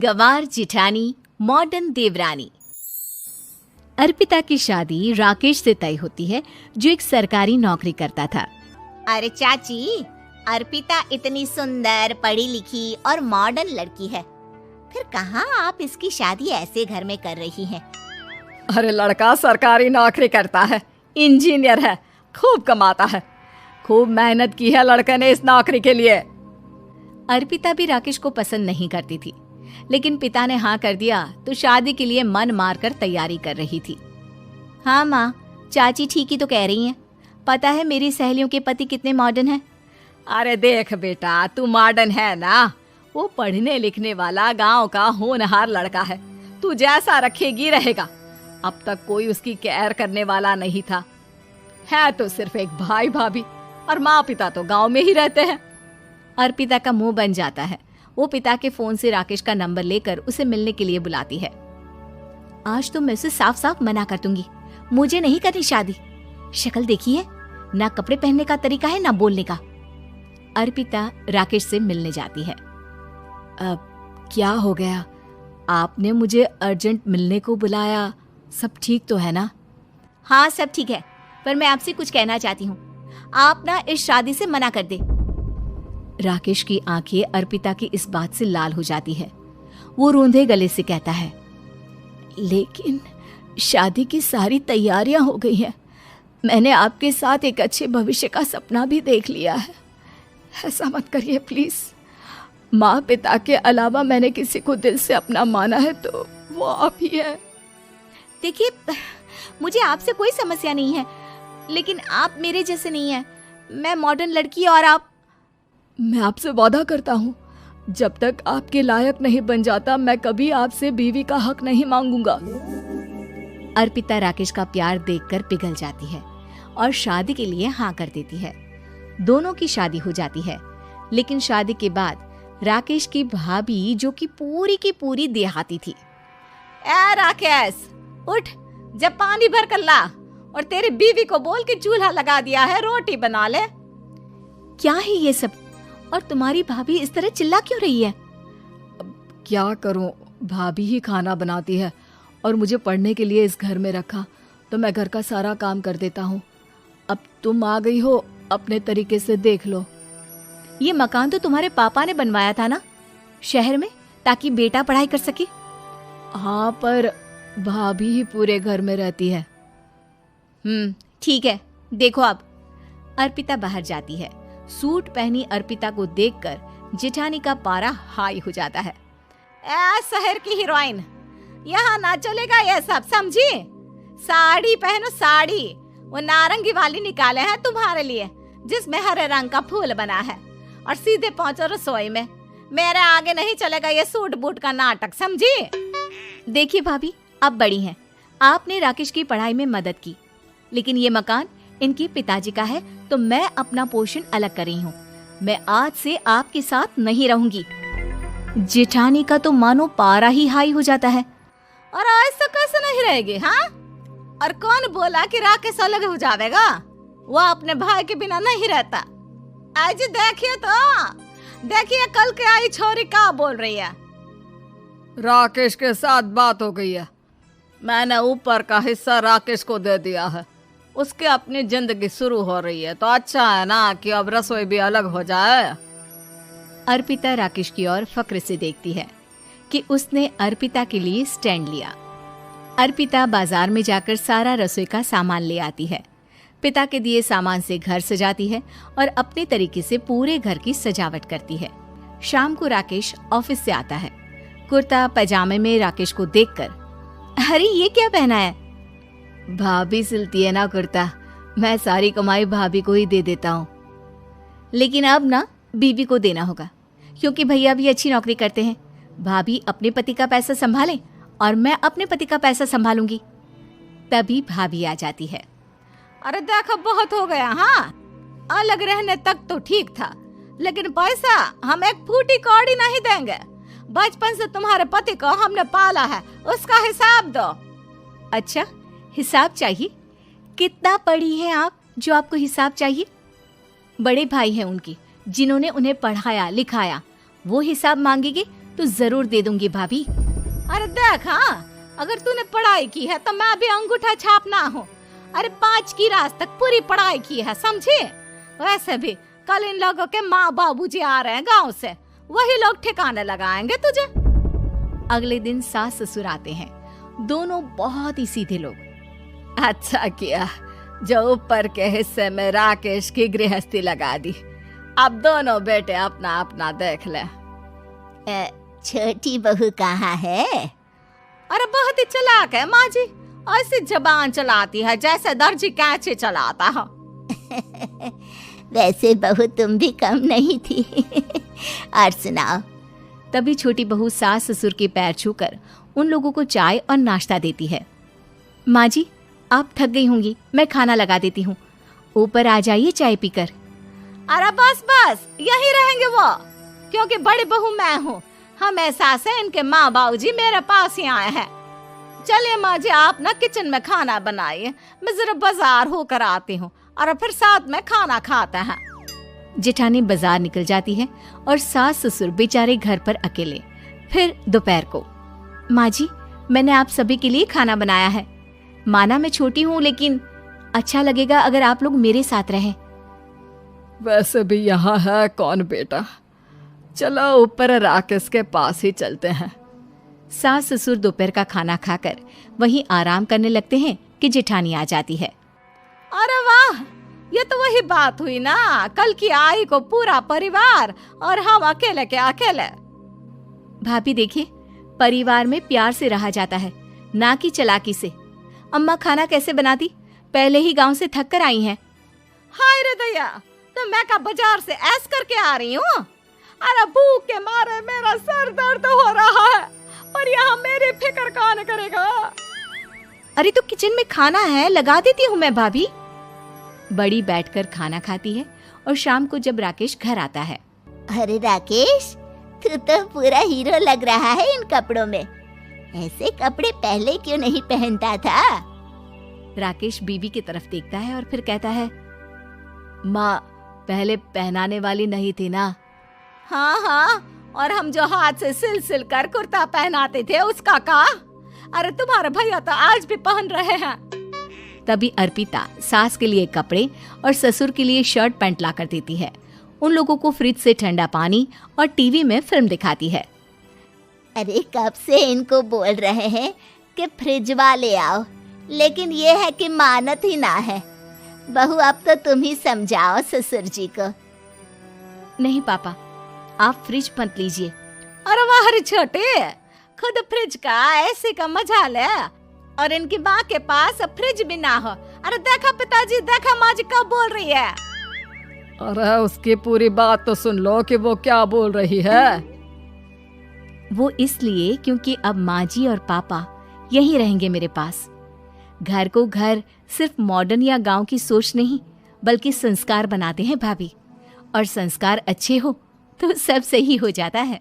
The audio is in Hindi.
गंवार जिठानी मॉडर्न देवरानी। अर्पिता की शादी राकेश से तय होती है, जो एक सरकारी नौकरी करता था। अरे चाची, अर्पिता इतनी सुंदर, पढ़ी लिखी और मॉडर्न लड़की है, फिर कहाँ आप इसकी शादी ऐसे घर में कर रही हैं? अरे लड़का सरकारी नौकरी करता है, इंजीनियर है, खूब कमाता है, खूब मेहनत की है लड़के ने इस नौकरी के लिए। अर्पिता भी राकेश को पसंद नहीं करती थी, लेकिन पिता ने हाँ कर दिया तो शादी के लिए मन मारकर तैयारी कर रही थी। हाँ माँ, चाची ठीक ही तो कह रही हैं। पता है मेरी सहेलियों के पति कितने मॉडर्न हैं। अरे देख बेटा, तू मॉडर्न है ना, वो पढ़ने लिखने वाला गांव का होनहार लड़का है, तू जैसा रखेगी रहेगा। अब तक कोई उसकी केयर करने वाला नहीं था, है तो सिर्फ एक भाई भाभी, और माँ पिता तो गांव में ही रहते हैं। अर्पिता का मुंह बन जाता है। वो पिता के फोन से राकेश का नंबर लेकर उसे मिलने के लिए बुलाती है। आज तो मैं उसे साफ साफ मना कर दूंगी, मुझे नहीं करनी शादी। शक्ल देखी है ना, कपड़े पहनने का तरीका है ना बोलने का। अर्पिता राकेश से मिलने जाती है। अब क्या हो गया, आपने मुझे अर्जेंट मिलने को बुलाया, सब ठीक तो है ना? हाँ सब ठीक है, पर मैं आपसे कुछ कहना चाहती हूँ। आप ना इस शादी से मना कर दे। राकेश की आंखें अर्पिता की इस बात से लाल हो जाती है। वो रूंधे गले से कहता है, लेकिन शादी की सारी तैयारियां हो गई हैं। मैंने आपके साथ एक अच्छे भविष्य का सपना भी देख लिया है। ऐसा मत करिए प्लीज। माँ पिता के अलावा मैंने किसी को दिल से अपना माना है तो वो आप ही है। देखिए, मुझे आपसे कोई समस्या नहीं है, लेकिन आप मेरे जैसे नहीं हैं। मैं मॉडर्न लड़की और आप। मैं आपसे वादा करता हूँ, जब तक आपके लायक नहीं बन जाता मैं कभी आपसे बीवी का हक नहीं मांगूंगा। अर्पिता राकेश का प्यार देखकर पिघल जाती है और शादी के लिए हाँ कर देती है। दोनों की शादी हो जाती है, लेकिन शादी के बाद राकेश की भाभी, जो कि पूरी देहाती थी, ए राकेश उठ, जब पानी भर कर ला और तेरी बीवी को बोल के चूल्हा लगा दिया है, रोटी बना ले। क्या है ये सब? और तुम्हारी भाभी इस तरह चिल्ला क्यों रही है? क्या करूं, भाभी ही खाना बनाती है और मुझे पढ़ने के लिए इस घर में रखा, तो मैं घर का सारा काम कर देता हूँ। अब तुम आ गई हो, अपने तरीके से देख लो। ये मकान तो तुम्हारे पापा ने बनवाया था ना शहर में, ताकि बेटा पढ़ाई कर सके। हाँ, पर भाभी ही पूरे घर में रहती है। ठीक है, देखो अब। अर्पिता बाहर जाती है। सूट पहनी अर्पिता को देखकर जेठानी का पारा हाई हो जाता है। ए शहर की हीरोइन, यहाँ ना चलेगा ये सब, समझी? साड़ी पहनो साड़ी, वो नारंगी वाली निकाले हैं तुम्हारे लिए, जिसमें हरे रंग का फूल बना है, और सीधे पहुंचो रसोई में। मेरे आगे नहीं चलेगा ये सूट बूट का नाटक, समझी? देखिए भाभी, आप बड़ी हैं, आपने राकेश की पढ़ाई में मदद की, लेकिन ये मकान इनके पिताजी का है, तो मैं अपना पोर्शन अलग कर रही हूँ। मैं आज से आपके साथ नहीं रहूंगी। जेठानी का तो मानो पारा ही हाई हो जाता है। और ऐसा कैसे नहीं रहेगी? हाँ, और कौन बोला कि राकेश अलग हो जाएगा? वो अपने भाई के बिना नहीं रहता। आज देखिए तो, देखिए कल के आई छोरी क्या बोल रही है। राकेश के साथ बात हो गई है, मैंने ऊपर का हिस्सा राकेश को दे दिया है, उसकी अपनी जिंदगी शुरू हो रही है, तो अच्छा है ना कि अब रसोई भी अलग हो जाए। अर्पिता राकेश की ओर फक्र से देखती है कि उसने अर्पिता के लिए स्टैंड लिया। अर्पिता बाजार में जाकर सारा रसोई का सामान ले आती है। पिता के दिए सामान से घर सजाती है और अपने तरीके से पूरे घर की सजावट करती है। शाम को राकेश ऑफिस से आता है। कुर्ता पैजामे में राकेश को देखकर, अरे ये क्या पहना है? भाभी सिलती है ना कुर्ता, मैं सारी कमाई भाभी को ही दे देता हूँ। लेकिन अब ना बीवी को देना होगा, क्योंकि भैया भी अच्छी नौकरी करते हैं। भाभी अपने पति का पैसा संभाले और मैं अपने पति का पैसा संभालूंगी। तभी भाभी आ जाती है। अरे देखो, बहुत हो गया। हाँ, अलग रहने तक तो ठीक था, लेकिन पैसा हम एक फूटी कौड़ी नहीं देंगे। बचपन से तुम्हारे पति को हमने पाला है, उसका हिसाब दो। अच्छा, हिसाब चाहिए? कितना पढ़ी है आप जो आपको हिसाब चाहिए? बड़े भाई हैं उनकी, जिन्होंने उन्हें पढ़ाया लिखाया, वो हिसाब मांगेंगे तो जरूर दे दूंगी भाभी। अरे देख, हाँ, अगर तूने पढ़ाई की है तो मैं भी अंगूठा छापना हूँ। अरे 5 की क्लास तक पूरी पढ़ाई की है, समझे? वैसे भी कल इन लोगों के माँ बाबूजी आ रहे हैं गांव से, वही लोग ठिकाने लगाएंगे तुझे। अगले दिन सास ससुर आते हैं, दोनों बहुत ही सीधे लोग। अच्छा किया जो ऊपर के हिस्से में राकेश की गृहस्थी लगा दी। अब दोनों बेटे अपना अपना देख ले। छोटी बहू कहाँ है? अरे बहुत ही चालाक है माँ जी, ऐसी जबान चलाती है जैसे दर्जी कैंची चलाता है। वैसे बहू तुम भी कम नहीं थी। और सुनाओ। तभी छोटी बहू सास ससुर के पैर छूकर उन लोगों को चाय और नाश्ता देती है। माँ जी, आप थक गई होंगी, मैं खाना लगा देती हूँ, ऊपर आ जाइए चाय पीकर। अरे बस बस, यही रहेंगे वो, क्योंकि बड़ी बहू मैं हूँ। हम एहसास है इनके माँ बाबूजी मेरे पास ही आए हैं। चलिए माँ जी, आप ना किचन में खाना बनाइए, मैं जरा बाजार होकर आती हूँ और फिर साथ में खाना खाते हैं। जेठानी बाजार निकल जाती है और सास ससुर बेचारे घर पर अकेले। फिर दोपहर को, माँ जी, मैंने आप सभी के लिए खाना बनाया है। माना मैं छोटी हूँ, लेकिन अच्छा लगेगा अगर आप लोग मेरे साथ रहें। वैसे भी यहाँ है कौन बेटा, चलो ऊपर राकेश के पास ही चलते हैं। सास ससुर दोपहर का खाना खाकर वहीं आराम करने लगते हैं कि जेठानी आ जाती है। अरे वाह, ये तो वही बात हुई ना, कल की आई को पूरा परिवार और हम अकेले के अकेले। भाभी देखिए, परिवार में प्यार से रहा जाता है, ना कि चालाकी से। अम्मा खाना कैसे बनाती, पहले ही गांव से थक कर आई हैं। हाय रे दया, तो मैं का बाजार से ऐस करके आ रही हूँ। अरे भूख के मारे मेरा सर दर्द हो रहा है, पर यहाँ मेरी फिक्र कौन करेगा। अरे तो किचन में खाना है, लगा देती हूँ मैं भाभी। बड़ी बैठकर खाना खाती है और शाम को जब राकेश घर आता है। अरे राकेश, तू तो पूरा हीरो लग रहा है इन कपड़ों में। ऐसे कपड़े पहले क्यों नहीं पहनता था? राकेश बीबी की तरफ देखता है और फिर कहता है, माँ पहले पहनाने वाली नहीं थी ना। हाँ हाँ, और हम जो हाथ से सिल सिल कर कुर्ता पहनाते थे उसका का? अरे तुम्हारे भैया तो आज भी पहन रहे हैं। तभी अर्पिता सास के लिए कपड़े और ससुर के लिए शर्ट पैंट ला कर देती है। उन लोगों को फ्रिज से ठंडा पानी और टीवी में फिल्म दिखाती है। अरे कब से इनको बोल रहे हैं कि फ्रिज वाले आओ, लेकिन ये है कि मानत ही ना है। बहू, अब तो तुम ही समझाओ ससुर जी को। नहीं पापा, आप फ्रिज मत लीजिए। अरे वाह रे छोटे, खुद फ्रिज का ऐसे का मजा ले, और इनकी माँ के पास फ्रिज भी ना हो। अरे देखा पिताजी, देखा माँ जी कब बोल रही है। अरे उसकी पूरी बात तो सुन लो कि वो क्या बोल रही है। वो इसलिए क्योंकि अब माँ जी और पापा यहीं रहेंगे मेरे पास। घर को घर सिर्फ मॉडर्न या गांव की सोच नहीं, बल्कि संस्कार बनाते हैं भाभी, और संस्कार अच्छे हो तो सब सही हो जाता है।